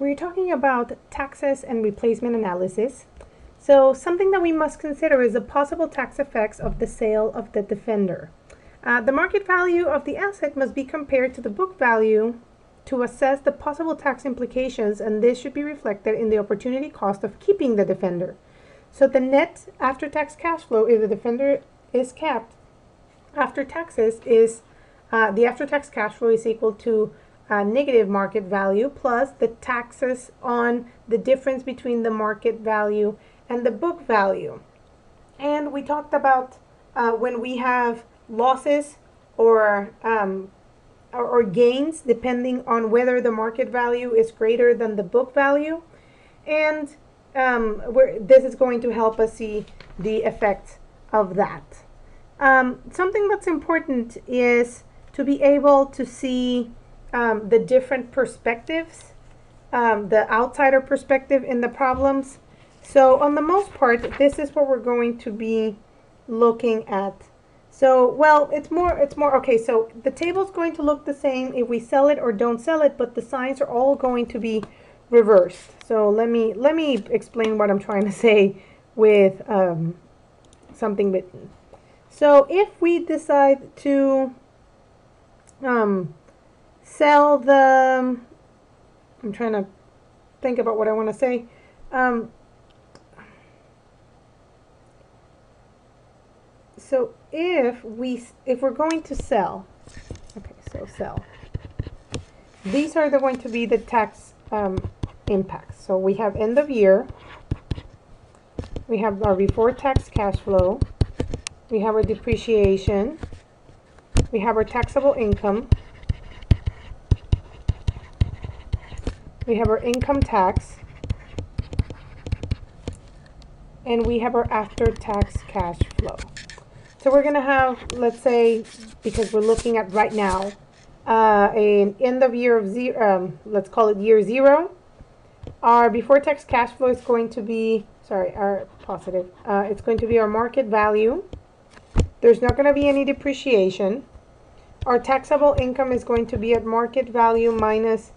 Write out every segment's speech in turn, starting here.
we're talking about taxes and replacement analysis. So something that we must consider is the possible tax effects of the sale of the defender. The market value of the asset must be compared to the book value to assess the possible tax implications, and this should be reflected in the opportunity cost of keeping the defender. So the net after-tax cash flow, if the defender is kept after taxes, is the after-tax cash flow is equal to negative market value plus the taxes on the difference between the market value and the book value. And we talked about when we have losses or gains depending on whether the market value is greater than the book value, and this is going to help us see the effect of that. Something that's important is to be able to see the different perspectives, the outsider perspective in the problems. So on the most part, this is what we're going to be looking at. So, well, it's more, okay, so the table's going to look the same if we sell it or don't sell it, but the signs are all going to be reversed. So let me explain what I'm trying to say with something written. So if we decide to sell the, I'm trying to think about what I want to say. So if we're going to sell, okay, so sell. These are going to be the tax impacts. So we have end of year, we have our before tax cash flow, we have our depreciation, we have our taxable income, we have our income tax, and we have our after-tax cash flow. So we're going to have, let's say, because we're looking at right now, an end of year of zero, let's call it year zero. Our before tax cash flow is going to be, sorry, our positive, it's going to be our market value. There's not going to be any depreciation. Our taxable income is going to be at market value minus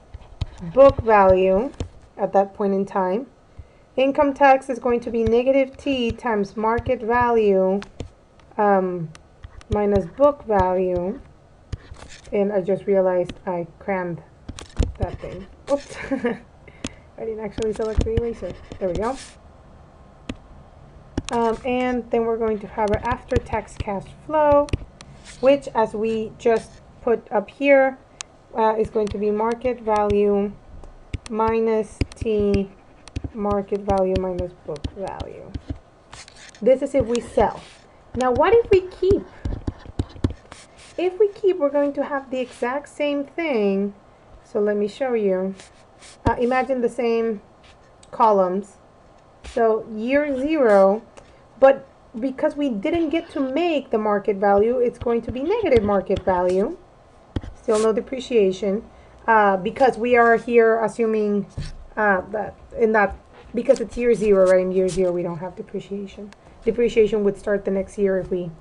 book value at that point in time. Income tax is going to be negative T times market value minus book value. And I just realized I crammed that thing. Oops. I didn't actually select the eraser. There we go. And then we're going to have our after-tax cash flow, which, as we just put up here, is going to be market value minus T market value minus book value. This is if we sell. Now, what if we keep? If we keep, we're going to have the exact same thing. So let me show you. Imagine the same columns. So year zero, but because we didn't get to make the market value, it's going to be negative market value. Still no depreciation, because we are here assuming because it's year zero, right? In year zero, we don't have depreciation. Depreciation would start the next year if we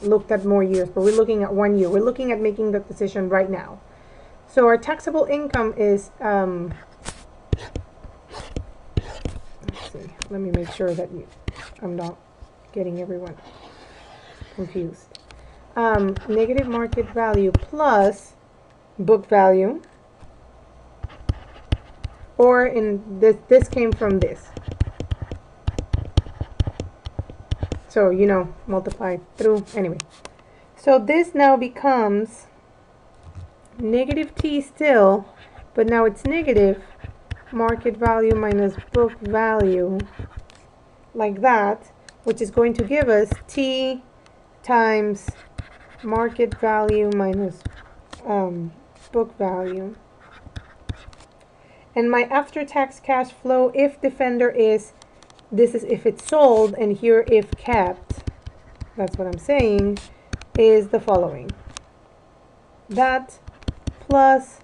looked at more years, but we're looking at 1 year. We're looking at making that decision right now. So our taxable income is, let's see, let me make sure that I'm not getting everyone confused. Negative market value plus book value, or in this came from this. So, you know, multiply through, anyway. So this now becomes negative T still, but now it's negative market value minus book value, like that, which is going to give us T times market value minus book value. And my after-tax cash flow, if defender is, this is if it's sold, and here if kept, that's what I'm saying, is the following. That plus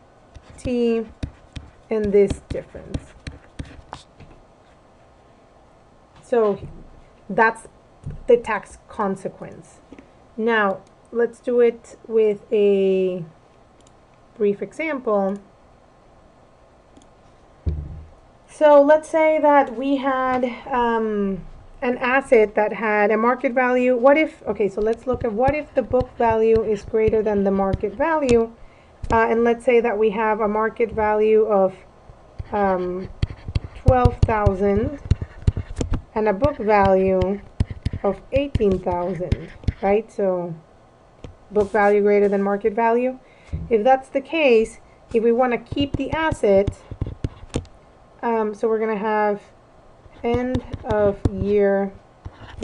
T and this difference. So that's the tax consequence. Now, let's do it with a brief example. So let's say that we had an asset that had a market value. What if, okay, so let's look at what if the book value is greater than the market value. And let's say that we have a market value of 12,000 and a book value of 18,000, right? So book value greater than market value. If that's the case, if we want to keep the asset, so we're going to have end of year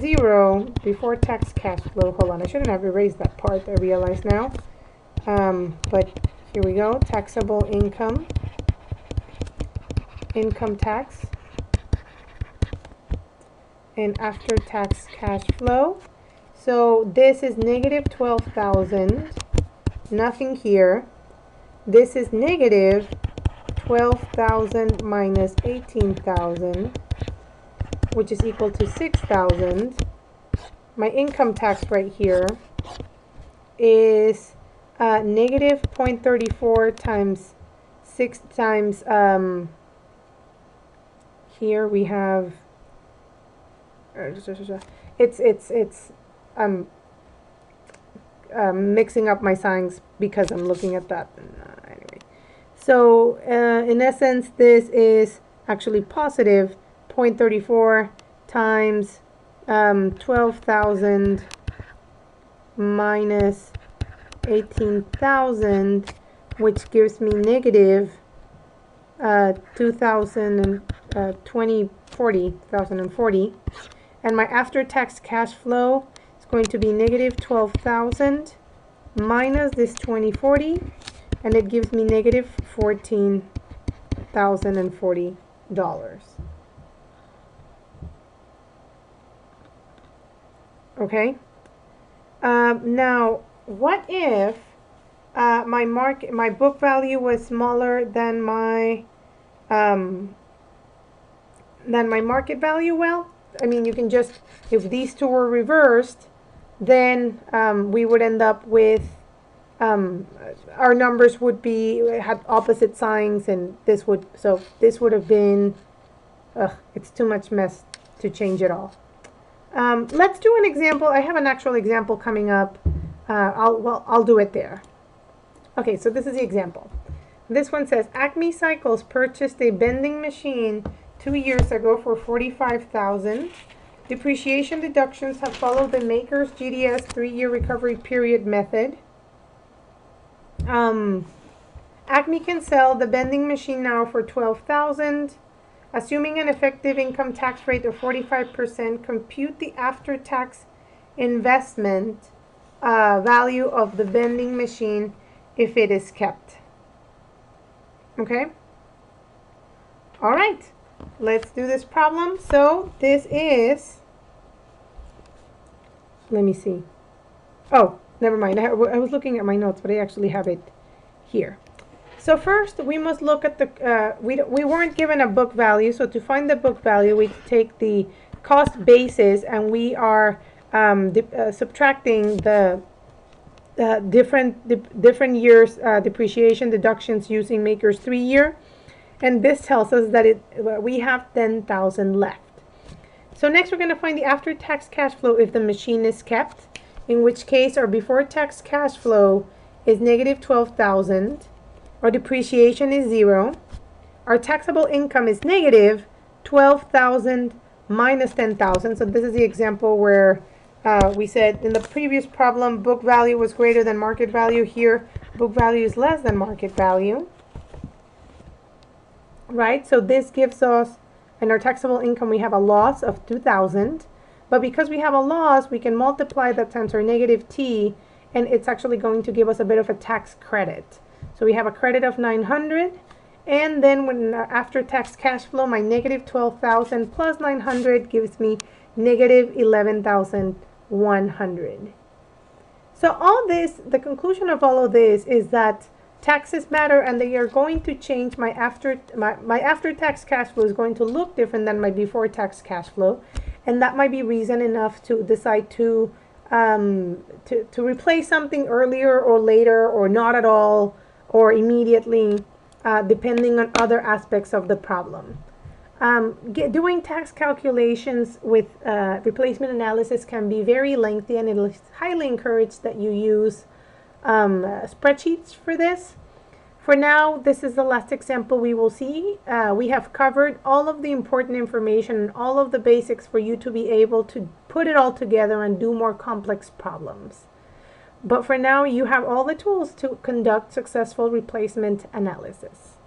0 before tax cash flow. Hold on, I shouldn't have erased that part, I realize now. But here we go, taxable income, income tax, and after tax cash flow. So this is negative 12,000, nothing here. This is negative 12,000 minus 18,000, which is equal to 6,000. My income tax right here is negative 0.34 times 6 times, here we have, it's mixing up my signs because I'm looking at that. Anyway, so in essence, this is actually positive 0.34 times 12,000 minus 18,000, which gives me negative 2040, and my after-tax cash flow is going to be negative 12,000 minus this 2040, and it gives me negative $14,040. Okay. Now, what if my book value was smaller than my market value? Well, I mean, you can just, if these two were reversed, then we would end up with our numbers would be had opposite signs, and this would have been it's too much mess to change it all. Let's do an example. I have an actual example coming up. I'll do it there. Okay, so this is the example. This one says Acme Cycles purchased a bending machine 2 years ago for $45,000. Depreciation deductions have followed the maker's GDS 3-year recovery period method. Acme can sell the bending machine now for $12,000. Assuming an effective income tax rate of 45%, compute the after-tax investment value of the bending machine if it is kept. Okay? All right. Let's do this problem. So this is, let me see. Oh, never mind. I was looking at my notes, but I actually have it here. So first, we must look at the, we weren't given a book value. So to find the book value, we take the cost basis, and we are subtracting the different years depreciation deductions using maker's 3-year. And this tells us that we have 10,000 left. So next we're going to find the after-tax cash flow if the machine is kept, in which case our before-tax cash flow is negative 12,000. Our depreciation is 0. Our taxable income is negative 12,000 minus 10,000. So this is the example where we said in the previous problem book value was greater than market value. Here book value is less than market value. Right, so this gives us, in our taxable income, we have a loss of 2,000. But because we have a loss, we can multiply that times our negative t, and it's actually going to give us a bit of a tax credit. So we have a credit of 900, and then when after tax cash flow, my negative 12,000 plus 900 gives me negative 11,100. So all this, the conclusion of all of this is that taxes matter, and they are going to change my after-tax cash flow is going to look different than my before-tax cash flow, and that might be reason enough to decide to replace something earlier or later, or not at all, or immediately, depending on other aspects of the problem. Doing tax calculations with replacement analysis can be very lengthy, and it is highly encouraged that you use spreadsheets for this. For now, this is the last example we will see. We have covered all of the important information and all of the basics for you to be able to put it all together and do more complex problems. But for now, you have all the tools to conduct successful replacement analysis.